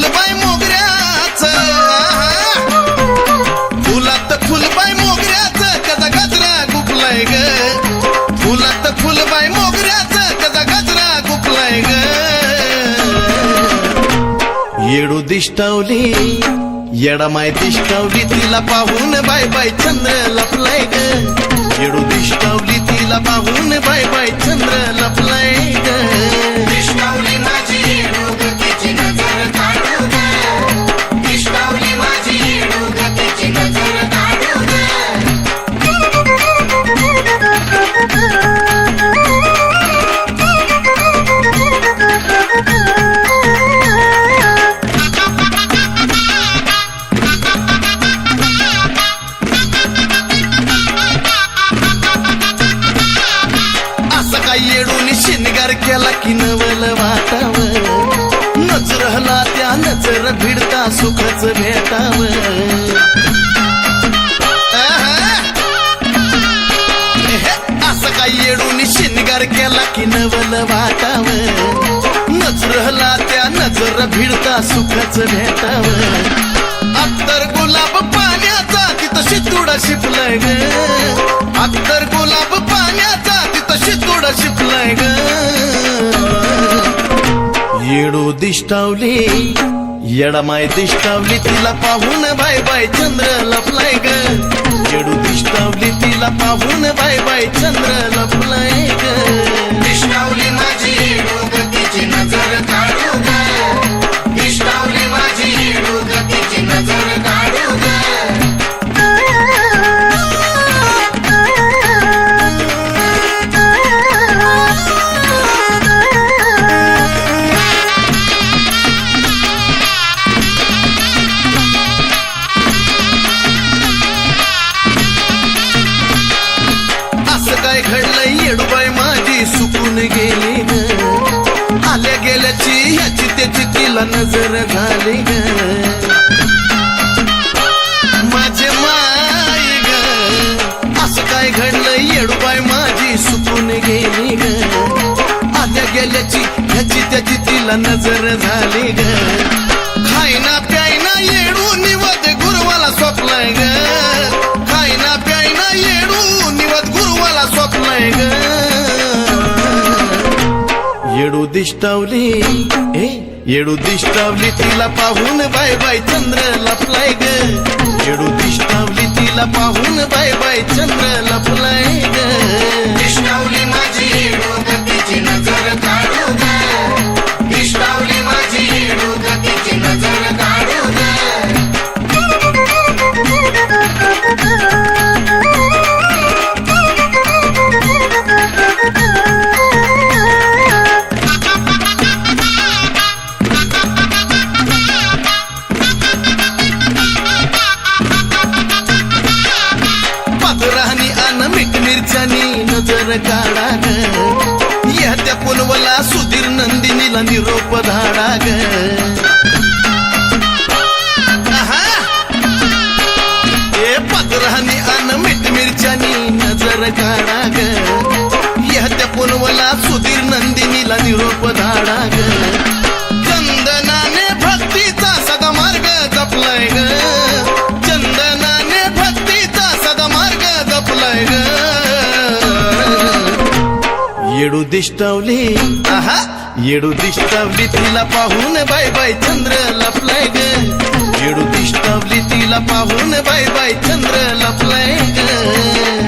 फुलबाई मोगऱ्याचं, फुलात फुलबाई मोगऱ्याचं कदा गजरा गुफलाय ग, फुलात फुलबाई मोगऱ्याचं कदा गजरा गुफलाय ग. येडू दिष्टावली येडामाय दिष्टावली तिला पाहून बाय बाय चंद्र लपलाय ग, येडू दिष्टावली तिला पाहून बाय बाय चंद्र लपलाय ग. दिष्टावली माझी येडू ग तिची नजर काढू ग, दिष्टावली माझी येडू ग तिची नजर काढू ग. येडूनी शिनगार केला की नवल वाटाव, नजरहला त्या नजर भिडता सुखच भेटाव. असं काय येडूनी शिनगार केला की नवल वाटाव, नजरहला त्या नजर भिडता सुखच भेटाव. अत्तर गुलाब पाण्याचा तिथं शितुडा शिपलाय ग, अत्तर गुलाब पाण्याचा तिथं शितुडा शिपलाय ग. येडू दिष्टावली येडामाय दिष्टावली तिला पाहून बाय बाय चंद्र लपलाय ग, येडू दिष्टावली तिला पाहून बाय बाय चंद्र लपलाय ग. दिष्टावली माझी येडू ग तिची नजर काढू ग, दिष्टावली माझी येडू ग तिची नजर काढू ग. काय घडलंय येडूबाई माझी सुकून गेली ग, आल्या गेल्याची ह्याची त्याची तिला नजर झाली ग. माझे माय ग असं काय घडलंय येडूबाई माझी सुकून गेली ग, आल्या गेल्याची ह्याची त्याची तिला नजर झाली ग. खायना प्यायना येडू निवद गुरुवाला स्वप्लाय ग, खायना प्यायना येडू निवद गुरुवाला स्वप्लाय ग. येडू दिष्टावली येडू दिष्टावली तिला पाहून बाय बाय चंद्र लपलाय ग, येडू दिष्टावली तिला पाहून बाय बाय चंद्र लपलाय ग. दिष्टावली माझी येडू ग तिची नजर काढू ग, दिष्टावली माझी येडू ग तिची नजर काढू ग. पातराहनी अन मीठ मिरच्यानी नजर काढा ग, या त्या पुनवला सुधीर नंदिनीला निरोप धाडा ग. ए पातराहनी अन मीठ मिरच्यानी नजर काढा ग, या त्या पुनवला सुधीर नंदिनीला निरोप धाडा ग. चंदनाने भक्तीचा सदा मार्ग जपलाय ग, चंदनाने भक्तीचा सदा मार्ग जपलाय ग. येडू दिष्टावली येडू दिष्टावली तिला पाहून बाय बाय चंद्र लपलाय ग, येडू दिष्टावली तिला पाहून बाय बाय चंद्र लपलाय ग.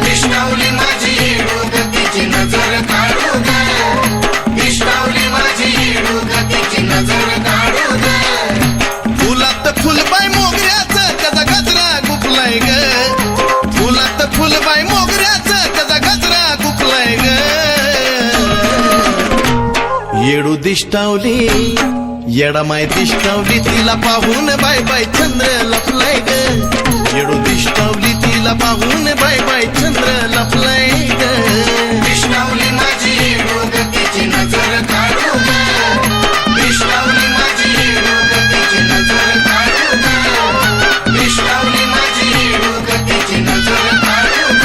दिष्टावली माझी येडू ग तिची नजर काढू ग, दिष्टावली माझी येडू ग तिची नजर काढू ग. फुलात फुलबाई मोगऱ्याचं कदा गजरा गुफलाय ग, फुलात फुलबाई मोगऱ्याचं कदा गजरा गुफलाय ग. येडू दिष्टावली येडामाय दिष्टावली तिला पाहून बाय बाय चंद्र लपलाय ग, येडू दिष्टावली तिला पाहून बाय बाय चंद्र लपलाय ग. दिष्टावली माझी येडू ग तिची नजर काढू ग, दिष्टावली माझी येडू ग तिची नजर काढू ग, दिष्टावली माझी येडू ग तिची नजर काढू ग,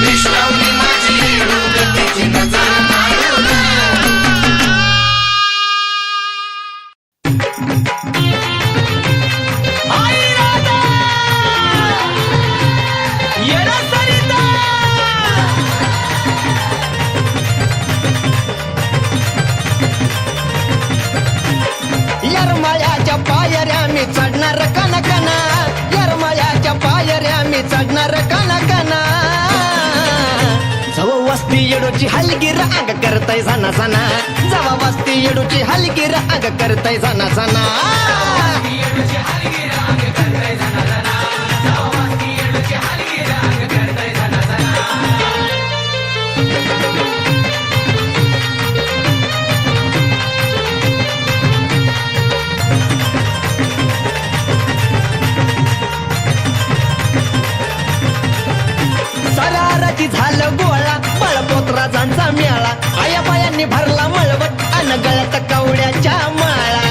दिष्टावली माझी येडू ग तिची नजर काढू ग. आई राधा येडा सरिता यरमाळ्याच्या पायऱ्या मी चढणार कना कना यरमाळ्याच्या पायऱ्या मी चढणार कना कना जव वस्ती येडूची हलगी राग करताय सना सना जव वस्ती येडूची हलगी राग करताय सना सना सराराची झालं गोळा बळपोत्राजांचा मेळा आया बायांनी भरला मळवट अन गळ्यात कवड्याच्या माळा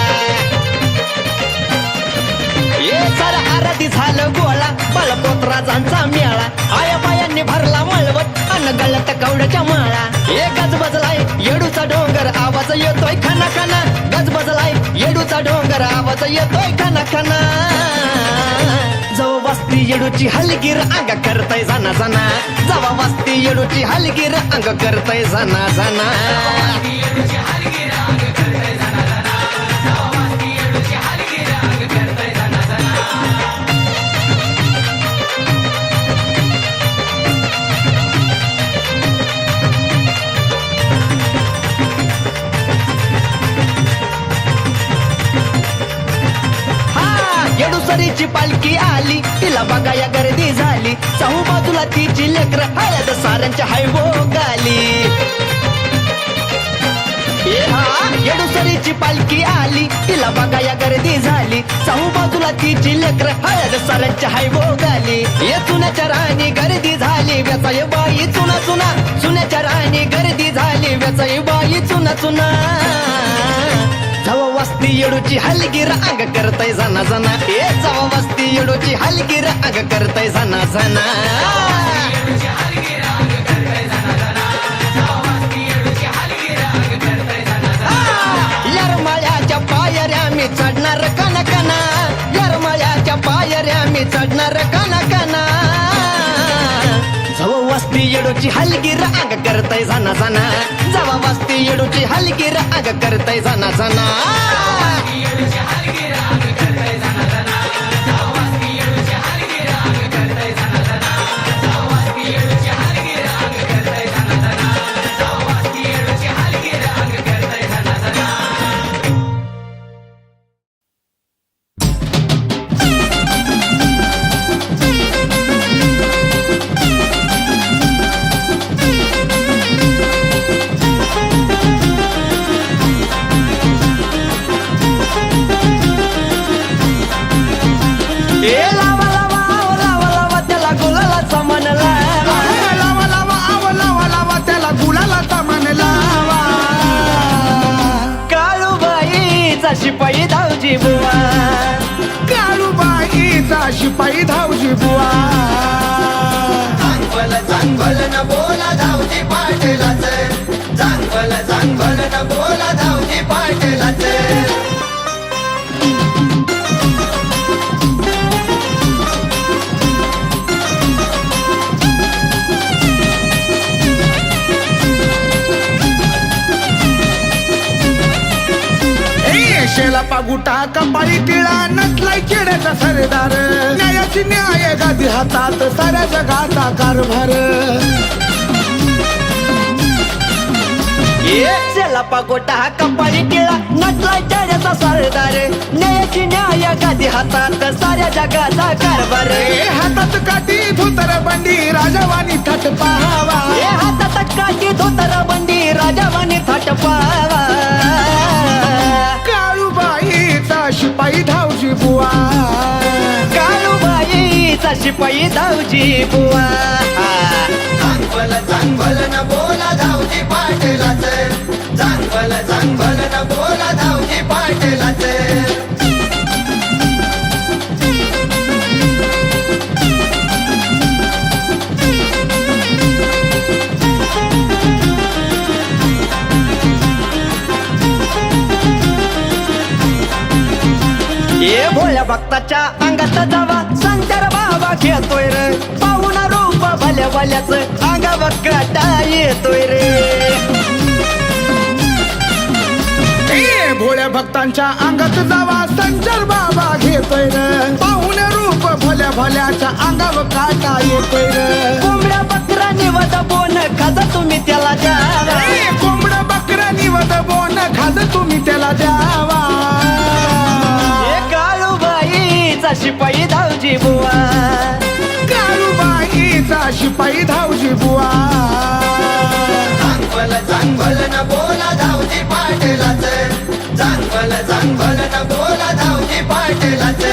ये सराराची झालं गोळा बळपोत्राजांचा मेळा आया बायांनी भरला मळवट अन गळ्यात कवड्याच्या माळा ये गजबजलाय येडूचा डोंगर आवाज येतोय खना खना गजबजलाय येडूचा डोंगर आवाज येतोय खना खना जव वस्ती येडूची हलगीर अंग करताय जाना जाना जवा वस्ती येडूची हलगीर अंग करताय जाना जाना येडूसरीची पालखी आली तिला बघाया गर्दी झाली चहू बाजूला तिची लेकर हळद साऱ्यांच्या गाली येडूसरीची पालखी आली तिला बघाया गर्दी झाली चहू बाजूला तिची लेकर हळद साऱ्यांच्या गाली ये चुन्याच्या राणी गर्दी झाली व्यचाय बाई चुना चुना चुन्याच्या राणी गर्दी झाली व्यचाय बाई चुना चुना जवा वस्ती येडूची हलगीर अंग करताय जाना जाना ए जवा वस्ती येडूची हलगीर अंग करताय जाना जाना यरमाळ्याच्या पायऱ्या मी चढणार कना कना यरमाळ्याच्या पायऱ्या मी चढणार कना कना जवा वस्ती येडूची हलगीर अंग करताय जाना जाना जवा वस्ती येडूची हलगीर अंग करताय जाना जाना ए लावा लावा आव लावा लावा त्याला गुलालाचा मन लावा लावा लावा आव लावा लावा त्याला गुलालाचा मन लावा काळूबाईचा शिपाई धावजी बुवा काळूबाईचा शिपाई धावजी बुवा चांगल चांगल न बोला धावजी पाटलाच चांगल चांगल न बोला धावजी पाटलाच शेला पागुटा कपाळी टिळा नटलाय खेड्याचा सरदार न्यायाची न्याय गादी हातात साऱ्या जगाचा कारभार चला पागोटा हा कपाळी टिळा नटलाय चढ्याचा सरदार न्यायाची न्याय गादी हातात साऱ्या जगाचा कारभार हातात काठी धोतर बंडी राजावानी थाट पाहावा हातात काठी धोतर बंडी राजावानी थाट पाहावा काळूबाईचा शिपाई धावजी बुवा काळूबाईचा शिपाई धावजी बुवा चांगल चांगल न बोला धावजी पाटलाच चांगल चांगल न बोला धावजी पाटलाच ये भोळ्या भक्ताच्या अंगात जावा शंकर बाबा घेतोय रे पाहुणा रूप भल्या भल्याच अंगावर काटा येतोय रे ए भोळ्या भक्तांच्या अंगात जावा संचार बाबा घेतोय रे पाहुणे रूप भल्या भल्याच्या अंगावर काटा येतोय रे कोंबड्या बकरा निवद बोन खाजा तुम्ही त्याला द्यावा ए कोंबडा बकरा निवद बोन खाज तुम्ही त्याला द्यावा हे काळूबाईचा शिपाई धावजी बुवा काळूबाईचा शिपाई धावजी बुवा चांगल न बोला धावजी पाटलाच चांगल न बोला धावजी पाटलाच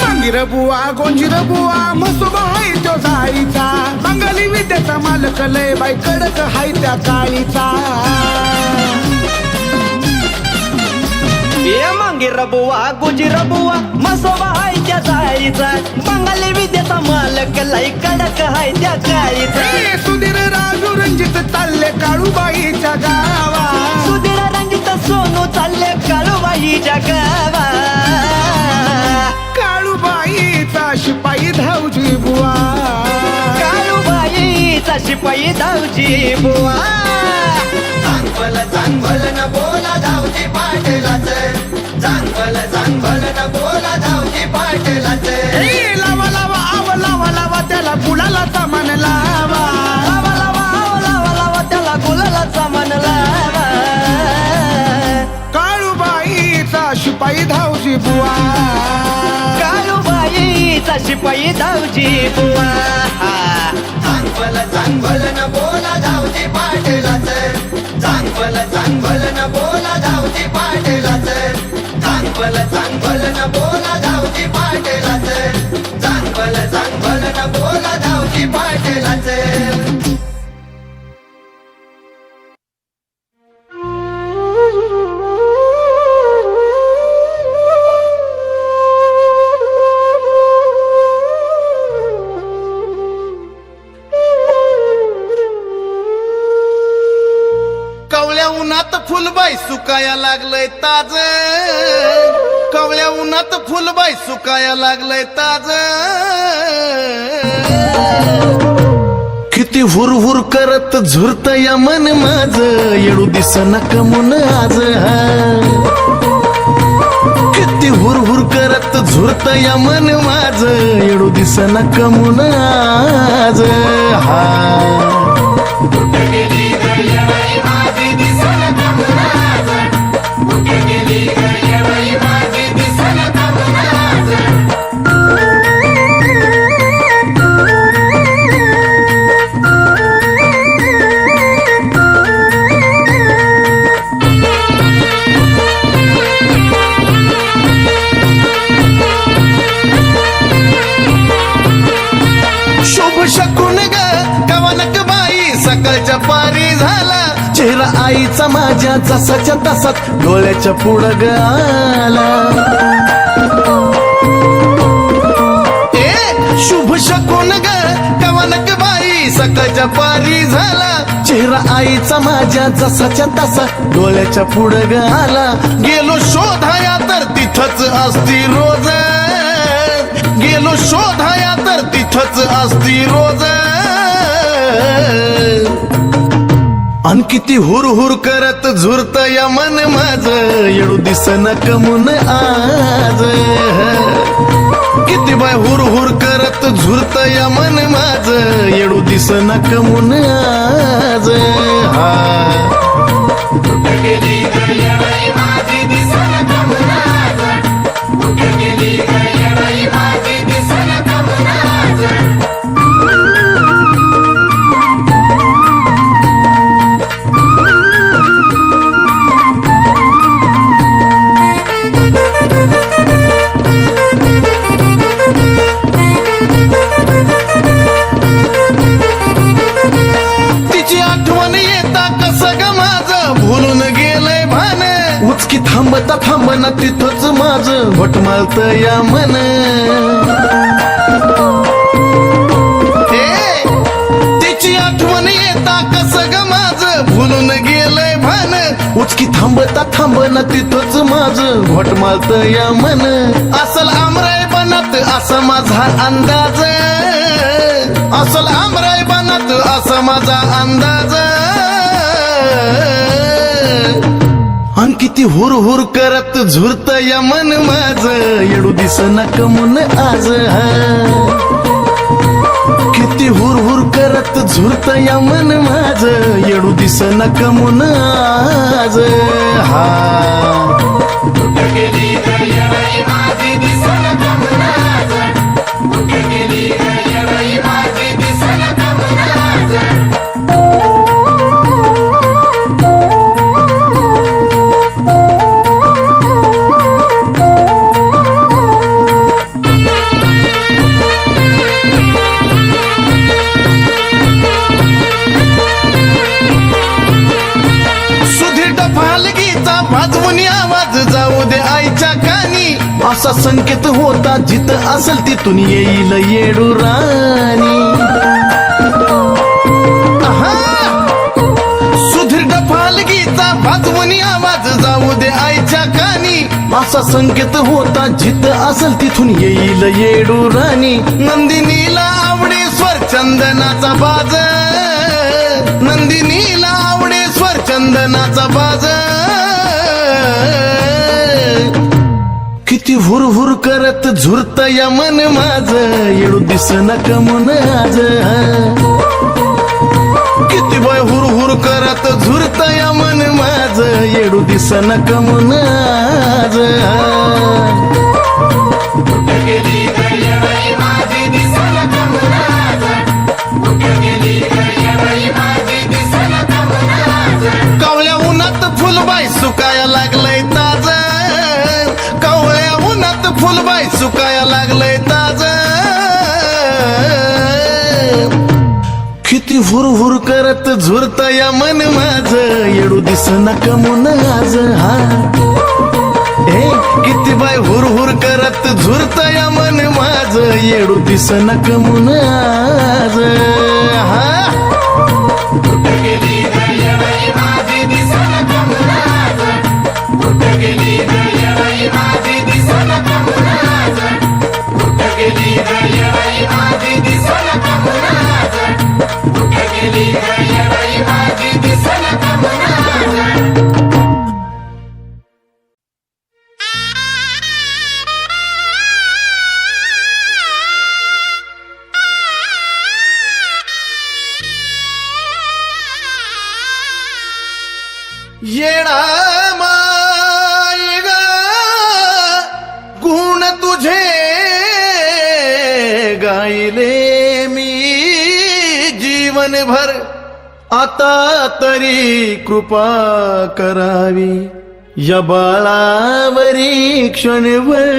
मंगिर बुवा गोंजीर बुवा मसोबा हाय तो जाईचा मंगली विद्याचा मालक लय बाई कडक हाय त्या काळीचा ये मंगीर बुवा गुजीर बुवा मसोबा हाय त्या जाळीचा बंगाली विद्याचा मालक लय कडक हाय त्या काळीचा ए सुधीर राजू रंजित चालले काळूबाईच्या गावा सुधीर रंजित सोनू चालले काळूबाईच्या गावा काळूबाईचा शिपाई धावजी बुवा काळूबाईचा शिपाई धावजी बुवा चांगल न बोला धावजी पाटलाच चांगल न बोला धावजी पाटलाच ए लावा लावा आव लावा लावा त्याला गुलालाचा मन लावा लावा लावा आव लावा लावा त्याला गुलालाचा मन लावा काळूबाईचा शिपाई धावजी बुवा काळूबाईचा शिपाई धावजी बुवा चांगल न बोला धावजी पाटलाच चांगल न बोला धावजी पाटलाच चांगल न बोला धावजी पाटलाच चांगल न बोला धावजी पाटलाच कवळ्या उन्हात फुलबाई सुकाया लागलंय ताज कवळ्या उन्हात फुलबाई सुकाया लागलंय ताज किती हुरहुर करत झुरत या मन माझ येडू दिसना कमून आज किती हुरहुर करत झुरत या मन माझ येडू दिसना कमून आज हा शुभ शकून ग कवनक बाई सकाळच्या पारी झाला चेहरा आईचा माझ्या जसाच्या तसात डोळ्याच्या पुढं ग आला ए शुभ शकून ग कवनक बाई सकाळच्या पारी झाला चेहरा आईचा माझ्या जसाच्या तसा डोळ्याच्या पुढं ग आला गेलो शोधाया तर तिथंच असती रोज गेलो शोधाया तर तिथंच असती रोज अन किती हुरहुर करत झुरत या मन माझ येडू दिसना कमून आज किती बाय हुरहुर करत झुरत या मन माझ येडू दिसना कमून आज हा थांबता थांबना तिथंच माझं घोटमाळत या मन तिची आठवण येता कसं ग माझं भुलून गेलंय भान उचकी थांबता थांबना तिथंच माझं घोटमाळत या मन असल आमराय बनात असा माझा अंदाज असल आमराय बनात असा माझा अंदाज अन किती हुर हुर करत झुरत या मन माझं येडू दिसना कमून आज किती हुर हुर करत झुरत या मन माझं येडू दिसना कमून आज कुठं गेली ग येडई माझी दिसना कमून आज कुठं गेली ग येडई माझी दिसना कमून आज वाजवून आवाज जाऊ दे आईच्या कानी असा संकेत होता जिथं असेल तिथून येईल येडू राणी सुधीर डफालगीचा वाजवून आवाज जाऊ दे आईच्या कानी असा संकेत होता जिथं असेल तिथून येईल येडू राणी नंदिनीला आवडे स्वर चंदनाचा बाज नंदिनीला आवडे स्वर चंदनाचा बाज किती हुर हुर करत झुरत या मन माझं येडू दिसना कमून आज किती बाय हुर हुर करत झुरत या मन माझं येडू दिसना कमून आज कुठं गेली ग येडई माझी दिसना कमून आज कुठं गेली ग येडई माझी दिसना कमून आज कावळ्या उन्हात फुलबाई सुकाया लागलंय ताज कावळ्या उन्हात फुलबाई सुकाया लागलंय ताज किती हुर हुर करत झुरत या मन माझं येडू दिसना कमून आज किती बाय हुर हुर करत झुरत या मन माझं येडू दिसना कमून आज कुठं गेली ग येडई माझी दिसना कमून आज कुठं गेली ग येडई माझी दिसना कमून आज कुठं गेली ग येडई माझी दिसना कमून आज कुठं गेली ग येडई माझी दिसना कमून आज येणा माय ग गुण तुझे गायले मी जीवनभर आता तरी कृपा करावी या बाळावरी क्षणभर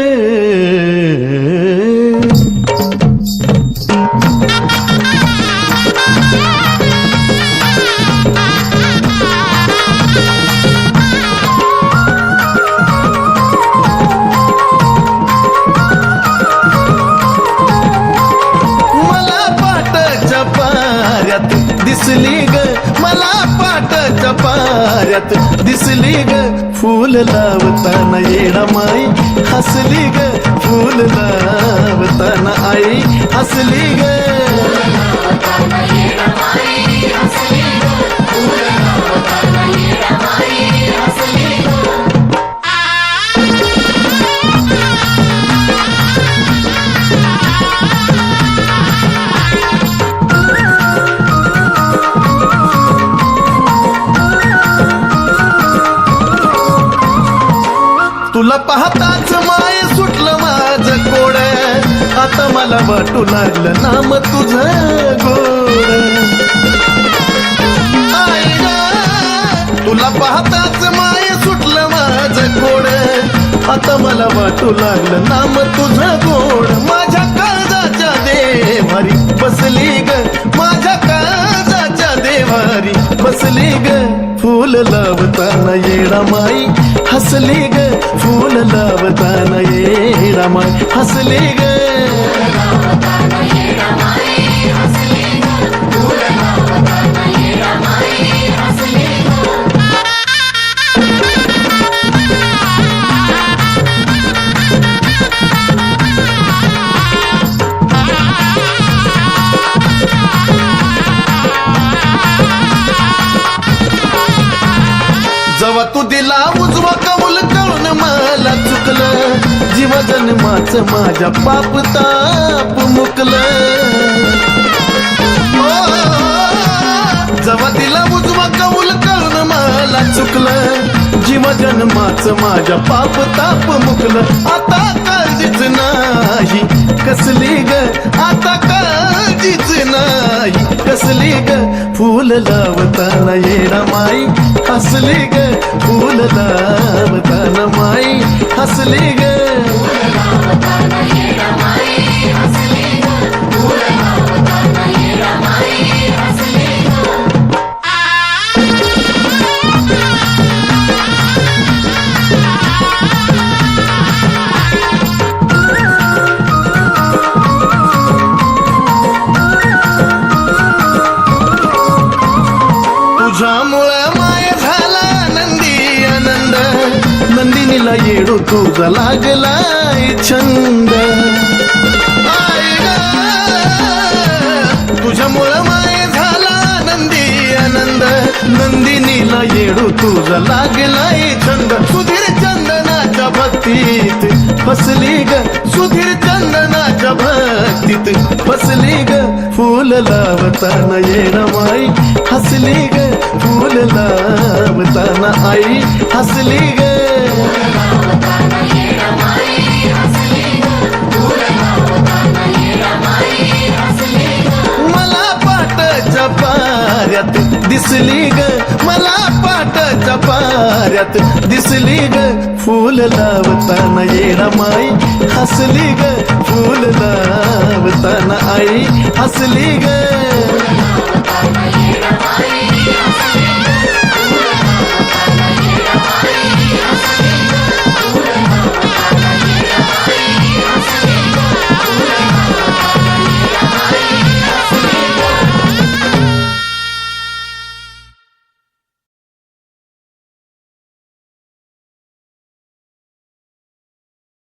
दिसली ग मला पाटाच्या पाऱ्यात दिसली ग फूल लावताना येडा माई हसली ग फूल लावताना आई हसली ग तुला पाहताच माय सुटलं माझं कोड आता मला वाटू लागलं नाम तुझं गोड आई ग तुला पाहताच माय सुटलं माझं कोड आता मला वाटू लागलं नाम तुझं गोड माझ्या काळजाच्या देवारी बसली ग माझ्या काळजाच्या देवारी फसली ग फूल लावताना येडा माई हसली ग फूल लावताना येडा माई हसली ग जेव्हा तू दिला उजवा कौल कळून मला चुकलं जीव जन्माच माझ्या पाप ताप मुकलं जेव्हा दिला उजवा कौल कळून मला चुकलं जीव जन्माच माझ्या पाप ताप मुकलं आता काळजीच नाही कसली ग आता काळजीच नाही कसली ग फूल लावताना येडा माई हसली ग फूल लावताना माई हसली ग तुझ्यामुळं माय झाला नंदी आनंद नंदिनीला येडू तुझा लागलाय छंद आई ग तुझ्यामुळं माय झाला नंदी आनंद नंदिनीला येडू तुझा लागलाय छंद सुधीर चंदनाच्या भक्तीत फसली ग सुधीर चंदनाच्या भक्तीत फसली ग फूल लावताना येडा माई हसली ग फूल लावताना आई हसली ग मला पाटाच्या पाऱ्यात दिसली ग मला पाटाच्या पाऱ्यात दिसली ग फूल लावताना येडा माई हसली ग फूल लावताना आई हसली ग